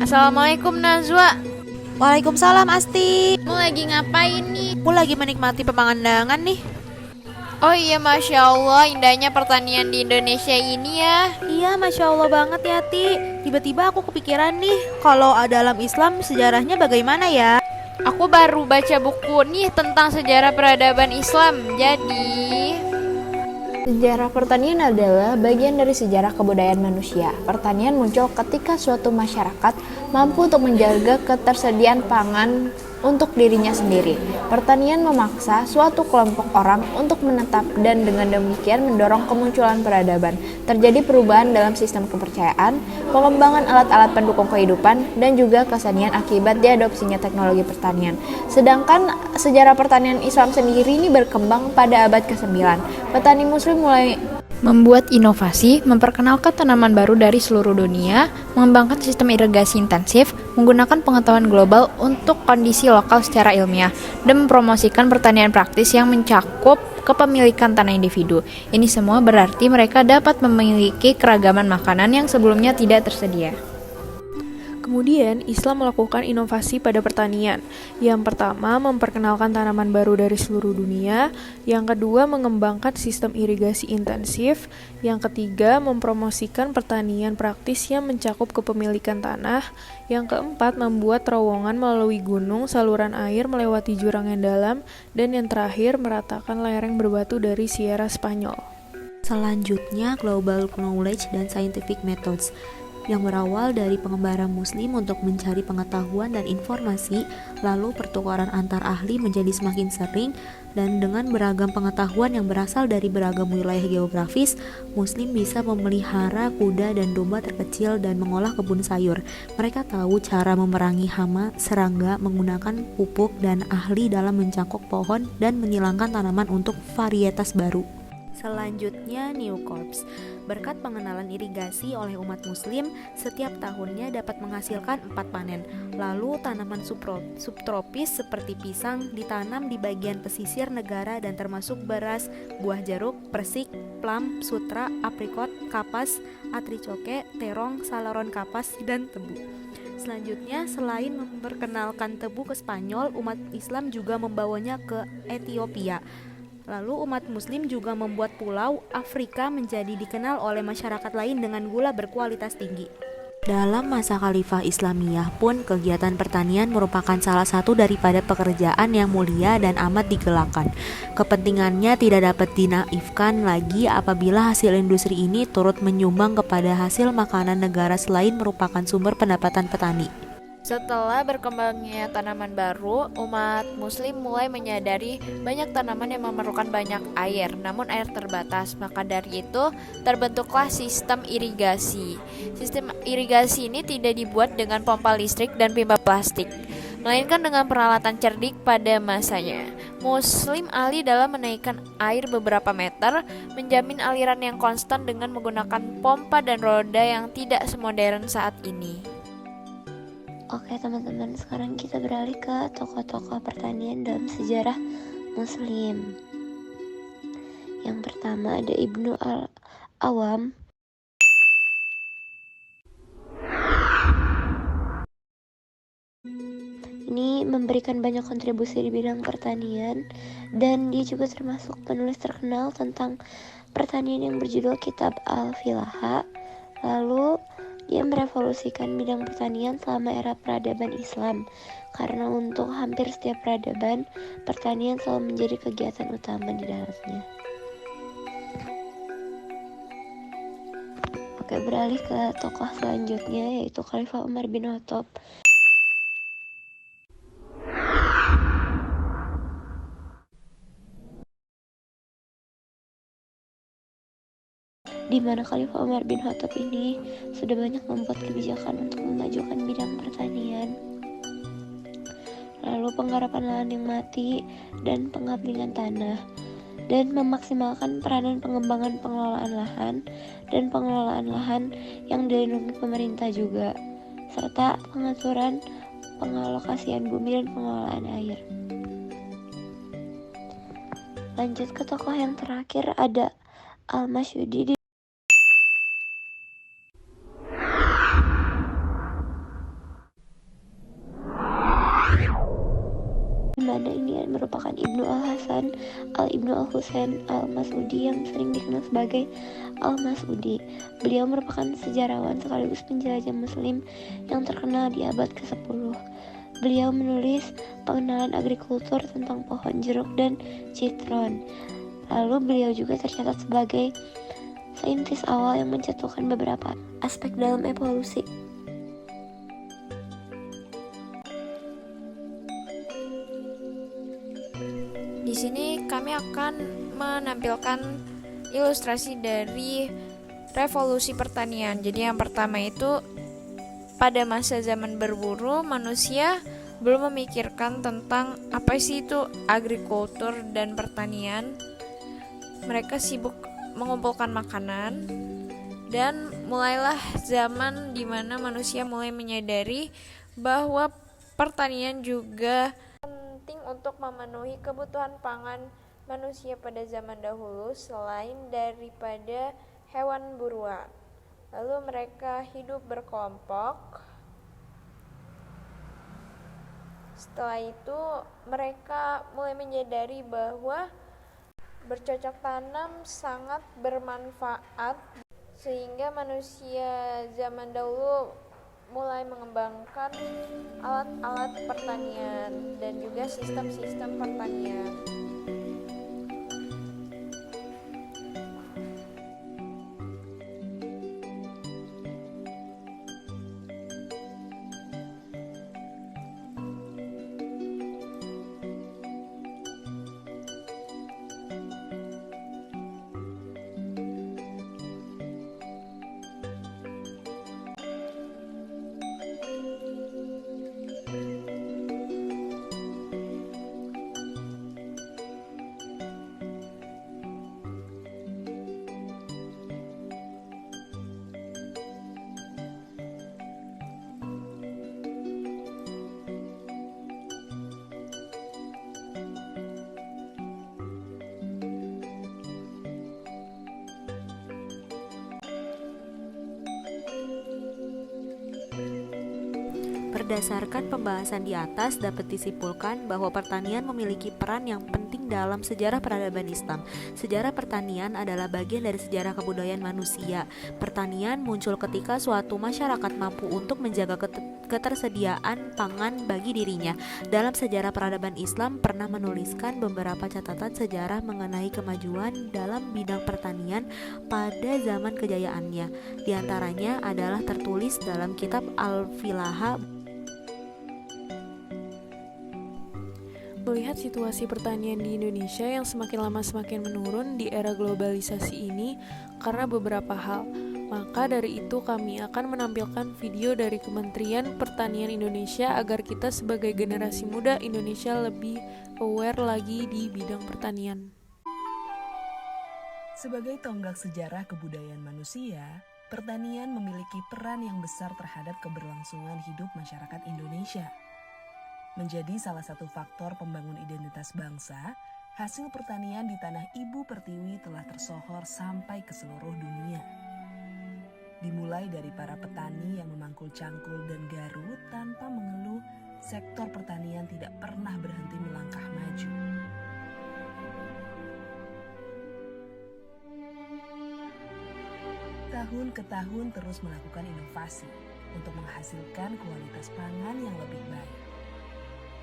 Assalamualaikum Najwa. Waalaikumsalam Asti. Kamu lagi ngapain nih? Aku lagi menikmati pemandangan nih. Oh iya, Masya Allah, indahnya pertanian di Indonesia ini ya. Iya, Masya Allah banget ya Ti. Tiba-tiba aku kepikiran nih, kalau dalam Islam sejarahnya bagaimana ya? Aku baru baca buku nih tentang sejarah peradaban Islam. Jadi, sejarah pertanian adalah bagian dari sejarah kebudayaan manusia. Pertanian muncul ketika suatu masyarakat mampu untuk menjaga ketersediaan pangan untuk dirinya sendiri. Pertanian memaksa suatu kelompok orang untuk menetap dan dengan demikian mendorong kemunculan peradaban. Terjadi perubahan dalam sistem kepercayaan, pengembangan alat-alat pendukung kehidupan, dan juga kesenian akibat diadopsinya teknologi pertanian. Sedangkan sejarah pertanian Islam sendiri ini berkembang pada abad ke-9. Petani muslim mulai membuat inovasi, memperkenalkan tanaman baru dari seluruh dunia, mengembangkan sistem irigasi intensif, menggunakan pengetahuan global untuk kondisi lokal secara ilmiah, dan mempromosikan pertanian praktis yang mencakup kepemilikan tanah individu. Ini semua berarti mereka dapat memiliki keragaman makanan yang sebelumnya tidak tersedia. Kemudian, Islam melakukan inovasi pada pertanian. Yang pertama, memperkenalkan tanaman baru dari seluruh dunia. Yang kedua, mengembangkan sistem irigasi intensif. Yang ketiga, mempromosikan pertanian praktis yang mencakup kepemilikan tanah. Yang keempat, membuat terowongan melalui gunung, saluran air melewati jurang yang dalam. Dan yang terakhir, meratakan lereng berbatu dari Sierra Spanyol. Selanjutnya, global knowledge dan scientific methods yang berawal dari pengembaraan muslim untuk mencari pengetahuan dan informasi, lalu pertukaran antar ahli menjadi semakin sering, dan dengan beragam pengetahuan yang berasal dari beragam wilayah geografis, muslim bisa memelihara kuda dan domba terkecil dan mengolah kebun sayur. Mereka tahu cara memerangi hama, serangga, menggunakan pupuk, dan ahli dalam mencangkok pohon dan menyilangkan tanaman untuk varietas baru. Selanjutnya, New Crops. Berkat pengenalan irigasi oleh umat muslim, setiap tahunnya dapat menghasilkan 4 panen. Lalu tanaman subtropis seperti pisang ditanam di bagian pesisir negara dan termasuk beras, buah jeruk, persik, plum, sutra, aprikot, kapas, atricoke, terong, salaron kapas, dan tebu. Selanjutnya, selain memperkenalkan tebu ke Spanyol, umat Islam juga membawanya ke Ethiopia. Lalu umat muslim juga membuat pulau Afrika menjadi dikenal oleh masyarakat lain dengan gula berkualitas tinggi. Dalam masa Khalifah Islamiyah pun, kegiatan pertanian merupakan salah satu daripada pekerjaan yang mulia dan amat digelakkan. Kepentingannya tidak dapat dinaifkan lagi apabila hasil industri ini turut menyumbang kepada hasil makanan negara selain merupakan sumber pendapatan petani. Setelah berkembangnya tanaman baru, umat muslim mulai menyadari banyak tanaman yang memerlukan banyak air, namun air terbatas. Maka dari itu, terbentuklah sistem irigasi. Sistem irigasi ini tidak dibuat dengan pompa listrik dan pipa plastik, melainkan dengan peralatan cerdik pada masanya. Muslim ahli dalam menaikkan air beberapa meter, menjamin aliran yang konstan dengan menggunakan pompa dan roda yang tidak semodern saat ini. Oke teman-teman, sekarang kita beralih ke tokoh-tokoh pertanian dalam sejarah muslim. Yang pertama ada Ibnu Al-Awam. Ini memberikan banyak kontribusi di bidang pertanian, dan dia juga termasuk penulis terkenal tentang pertanian yang berjudul Kitab Al-Filaha. Lalu dia merevolusikan bidang pertanian selama era peradaban Islam, karena untuk hampir setiap peradaban, pertanian selalu menjadi kegiatan utama di dalamnya. Oke, beralih ke tokoh selanjutnya, yaitu Khalifah Umar bin Khattab. Di mana Khalifah Umar bin Khattab ini sudah banyak membuat kebijakan untuk memajukan bidang pertanian, lalu penggarapan lahan yang mati dan pengampingan tanah, dan memaksimalkan peranan pengembangan pengelolaan lahan dan pengelolaan lahan yang dilindungi pemerintah juga, serta pengaturan pengalokasian bumi dan pengelolaan air. Lanjut ke tokoh yang terakhir, ada Al-Masyudi. mana ini merupakan Ibnu Al-Hasan Ibnu Al-Husain Al-Mas'udi yang sering dikenal sebagai Al-Mas'udi. Beliau merupakan sejarawan sekaligus penjelajah muslim yang terkenal di abad ke-10. Beliau menulis pengenalan agrikultur tentang pohon jeruk dan citron. Lalu beliau juga tercatat sebagai saintis awal yang mencontohkan beberapa aspek dalam evolusi. Di sini kami akan menampilkan ilustrasi dari revolusi pertanian. Jadi yang pertama itu pada masa zaman berburu, manusia belum memikirkan tentang apa sih itu agrikultur dan pertanian. Mereka sibuk mengumpulkan makanan dan mulailah zaman di mana manusia mulai menyadari bahwa pertanian juga penting untuk memenuhi kebutuhan pangan manusia pada zaman dahulu selain daripada hewan buruan. Lalu mereka hidup berkelompok. Setelah itu mereka mulai menyadari bahwa bercocok tanam sangat bermanfaat, sehingga manusia zaman dahulu mulai mengembangkan alat-alat pertanian dan juga sistem-sistem pertanian. Berdasarkan pembahasan di atas, dapat disimpulkan bahwa pertanian memiliki peran yang penting dalam sejarah peradaban Islam. Sejarah pertanian adalah bagian dari sejarah kebudayaan manusia. Pertanian muncul ketika suatu masyarakat mampu untuk menjaga ketersediaan pangan bagi dirinya. Dalam sejarah peradaban Islam pernah menuliskan beberapa catatan sejarah mengenai kemajuan dalam bidang pertanian pada zaman kejayaannya. Di antaranya adalah tertulis dalam kitab Al-Filaha. Melihat situasi pertanian di Indonesia yang semakin lama semakin menurun di era globalisasi ini karena beberapa hal, maka dari itu kami akan menampilkan video dari Kementerian Pertanian Indonesia agar kita sebagai generasi muda Indonesia lebih aware lagi di bidang pertanian. Sebagai tonggak sejarah kebudayaan manusia, pertanian memiliki peran yang besar terhadap keberlangsungan hidup masyarakat Indonesia. Menjadi salah satu faktor pembangun identitas bangsa, hasil pertanian di tanah Ibu Pertiwi telah tersohor sampai ke seluruh dunia. Dimulai dari para petani yang memangkul cangkul dan garut tanpa mengeluh, sektor pertanian tidak pernah berhenti melangkah maju. Tahun ke tahun terus melakukan inovasi untuk menghasilkan kualitas pangan yang lebih baik.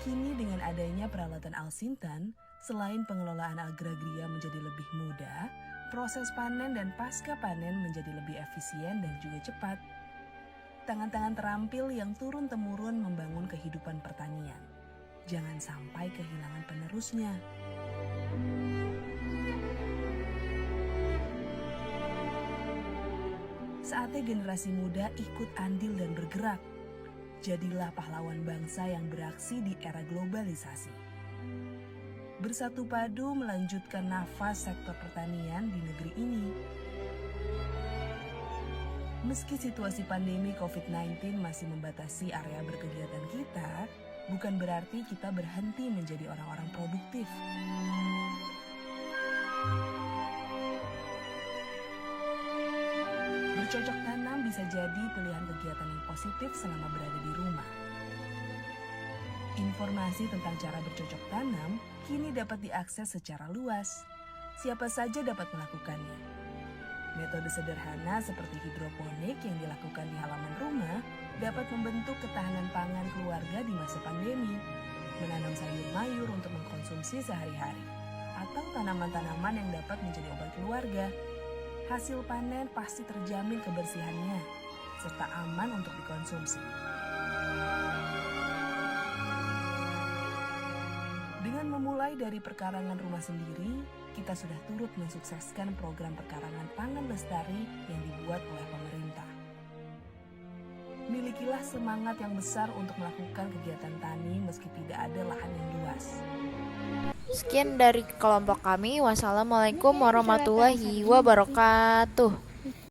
Kini dengan adanya peralatan Al-Sintan, selain pengelolaan agraria menjadi lebih mudah, proses panen dan pasca panen menjadi lebih efisien dan juga cepat. Tangan-tangan terampil yang turun-temurun membangun kehidupan pertanian. Jangan sampai kehilangan penerusnya. Saatnya generasi muda ikut andil dan bergerak. Jadilah pahlawan bangsa yang beraksi di era globalisasi. Bersatu padu melanjutkan nafas sektor pertanian di negeri ini. Meski situasi pandemi COVID-19 masih membatasi area berkegiatan kita, bukan berarti kita berhenti menjadi orang-orang produktif. Bercocok tanam bisa jadi pilihan kegiatan yang positif selama berada di rumah. Informasi tentang cara bercocok tanam kini dapat diakses secara luas. Siapa saja dapat melakukannya. Metode sederhana seperti hidroponik yang dilakukan di halaman rumah dapat membentuk ketahanan pangan keluarga di masa pandemi. Menanam sayur mayur untuk mengkonsumsi sehari-hari, atau tanaman-tanaman yang dapat menjadi obat keluarga. Hasil panen pasti terjamin kebersihannya, serta aman untuk dikonsumsi. Dengan memulai dari perkarangan rumah sendiri, kita sudah turut mensukseskan program perkarangan pangan lestari yang dibuat oleh pemerintah. Milikilah semangat yang besar untuk melakukan kegiatan tani meski tidak ada lahan yang luas. Sekian dari kelompok kami. Wassalamualaikum warahmatullahi wabarakatuh.